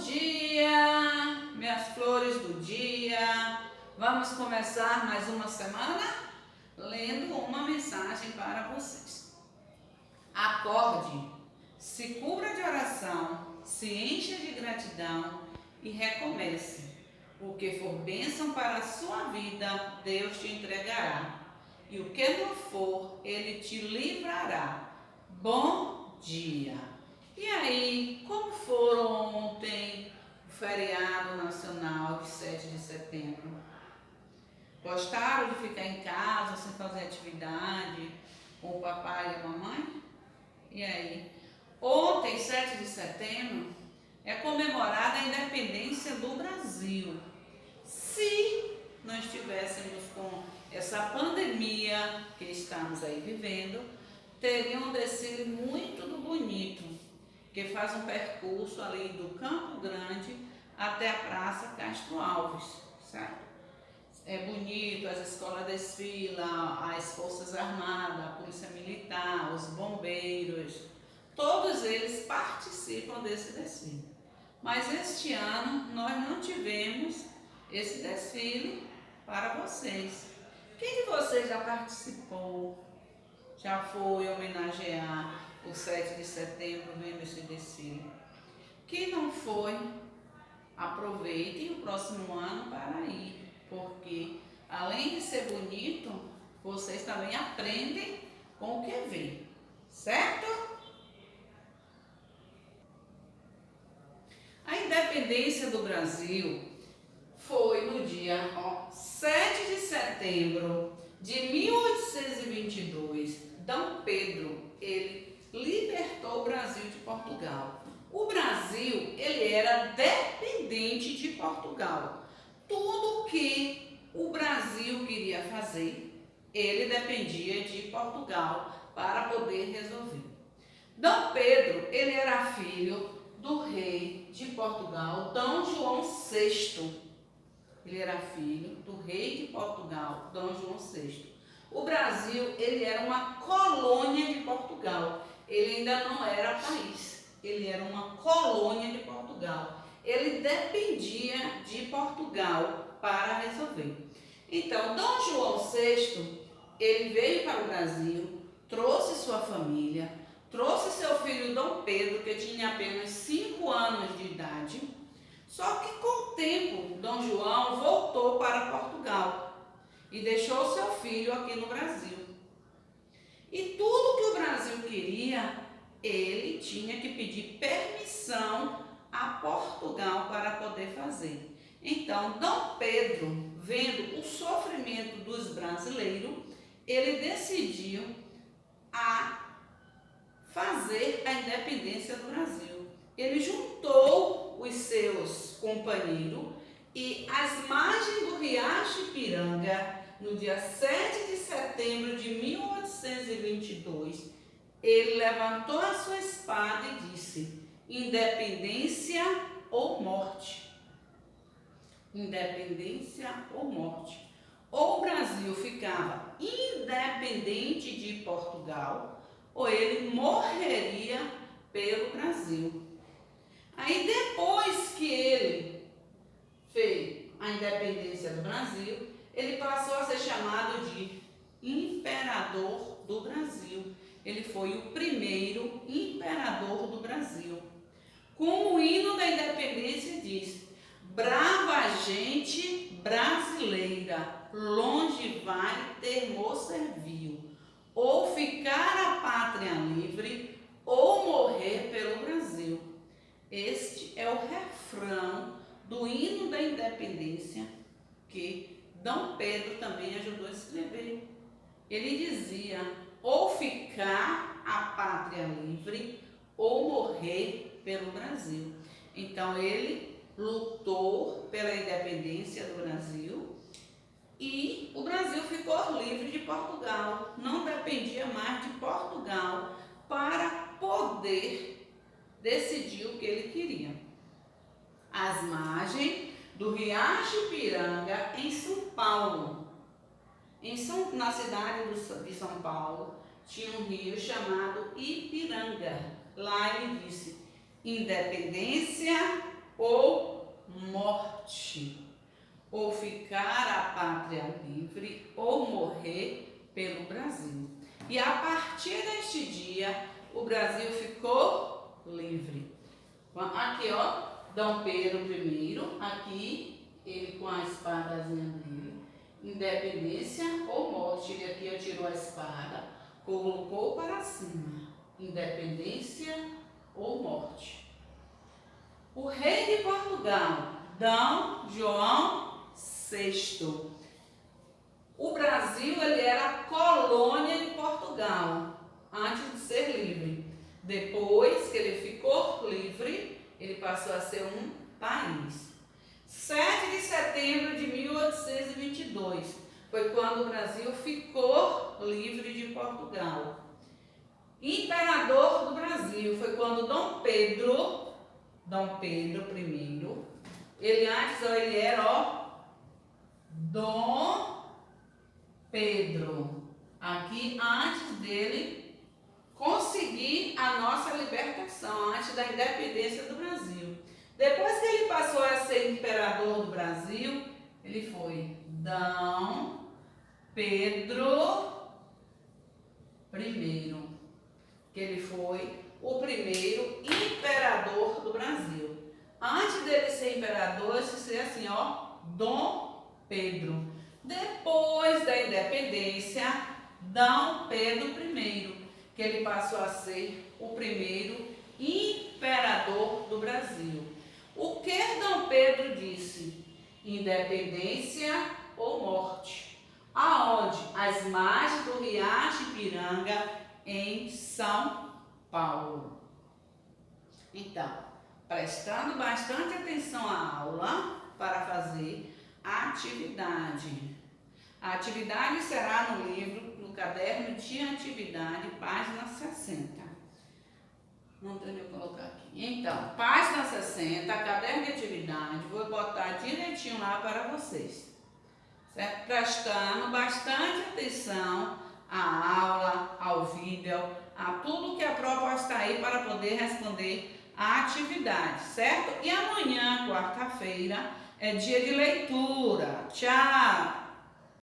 dia, minhas flores do dia. Vamos começar mais uma semana lendo uma mensagem para vocês. Acorde, se cubra de oração, se encha de gratidão e recomece. O que for bênção para a sua vida, Deus te entregará. E o que não for, Ele te livrará. Bom dia! E aí, como foram ontem o feriado nacional de 7 de setembro? Gostaram de ficar em casa sem fazer atividade com o papai e a mamãe? E aí? Ontem, 7 de setembro, é comemorada a independência do Brasil. Se não estivéssemos com essa pandemia que estamos aí vivendo, teria um desfile muito bonito, que faz um percurso ali do Campo Grande até a Praça Castro Alves, certo? É bonito, as escolas desfilam, as Forças Armadas, a Polícia Militar, os bombeiros, todos eles participam desse desfile. Mas este ano nós não tivemos esse desfile para vocês. Quem de vocês já participou, já foi homenagear o 7 de setembro vendo esse desfile? Quem não foi, aproveitem o próximo ano para ir, porque além de ser bonito, vocês também aprendem com o que vê, certo? A independência do Brasil foi no dia 7 de setembro de 1822. D. Pedro, ele libertou o Brasil de Portugal. O Brasil, ele era dependente de Portugal. Tudo que o Brasil queria fazer, ele dependia de Portugal para poder resolver. D. Pedro, ele era filho do rei de Portugal, D. João VI. Ele era filho do rei de Portugal, D. João VI. O Brasil, ele era uma colônia de Portugal. Ele ainda não era país. Ele era uma colônia de Portugal. Ele dependia de Portugal para resolver. Então, D. João VI, ele veio para o Brasil, trouxe sua família, trouxe seu filho D. Pedro, que tinha apenas 5 anos de idade. Só que com o tempo, D. João voltou para Portugal e deixou seu filho aqui no Brasil. E tudo que o Brasil queria, ele tinha que pedir permissão a Portugal para poder fazer. Então, D. Pedro, vendo o sofrimento dos brasileiros, ele decidiu fazer a independência do Brasil. Ele juntou os seus companheiros e às margens do Riacho Ipiranga, no dia 7 de setembro de 1822, ele levantou a sua espada e disse: independência ou morte. Independência ou morte. Ou o Brasil ficava independente de Portugal, ou ele morreria pelo Brasil. Aí depois que ele fez a independência do Brasil, ele passou a ser chamado de Imperador do Brasil. Ele foi o primeiro imperador do Brasil. Como o hino da independência diz: brava gente brasileira, longe vai termo servil, ou ficar a pátria livre, ou morrer pelo Brasil. Este é o refrão do hino da independência que D. Pedro também ajudou a escrever. Ele dizia: ou ficar a pátria livre, ou morrer pelo Brasil. Então ele lutou pela independência do Brasil e o Brasil ficou livre de Portugal. Não dependia mais de Portugal para poder decidir o que ele queria. Às margens do Riacho Ipiranga, em São Paulo, na cidade de São Paulo, tinha um rio chamado Ipiranga. Lá ele disse: independência ou morte, ou ficar a pátria livre ou morrer pelo Brasil. E a partir deste dia, o Brasil ficou livre. Aqui, ó, Dom Pedro I, aqui, ele com a espadazinha dele, independência ou morte. Ele aqui atirou a espada, colocou para cima, independência ou morte. O rei de Portugal, Dom João VI. O Brasil, ele era colônia de Portugal, antes de ser livre. Depois que ele ficou livre, ele passou a ser um país. 7 de setembro de 1822 foi quando o Brasil ficou livre de Portugal. Imperador do Brasil foi quando Dom Pedro I, ele antes ele era, ó, Dom Pedro, aqui antes dele conseguir a nossa libertação, antes da independência do Brasil. Depois que ele passou a ser imperador do Brasil, ele foi Dom Pedro I, que ele foi o primeiro imperador do Brasil. Antes dele ser imperador, ele ser assim, ó, Dom Pedro. Depois da independência, Dom Pedro I, que ele passou a ser o primeiro imperador do Brasil. O que Dom Pedro disse? Independência ou morte. Aonde? Às margens do Riacho Ipiranga, em São Paulo. Então, prestando bastante atenção à aula para fazer a atividade. A atividade será no livro, no caderno de atividade, página 60. Não tem onde eu colocar aqui. Então, página 60, caderno de atividade, vou botar direitinho lá para vocês. Certo? Prestando bastante atenção à aula, ao vídeo, a tudo que a proposta aí para poder responder a atividade, certo? E amanhã, quarta-feira, é dia de leitura. Tchau!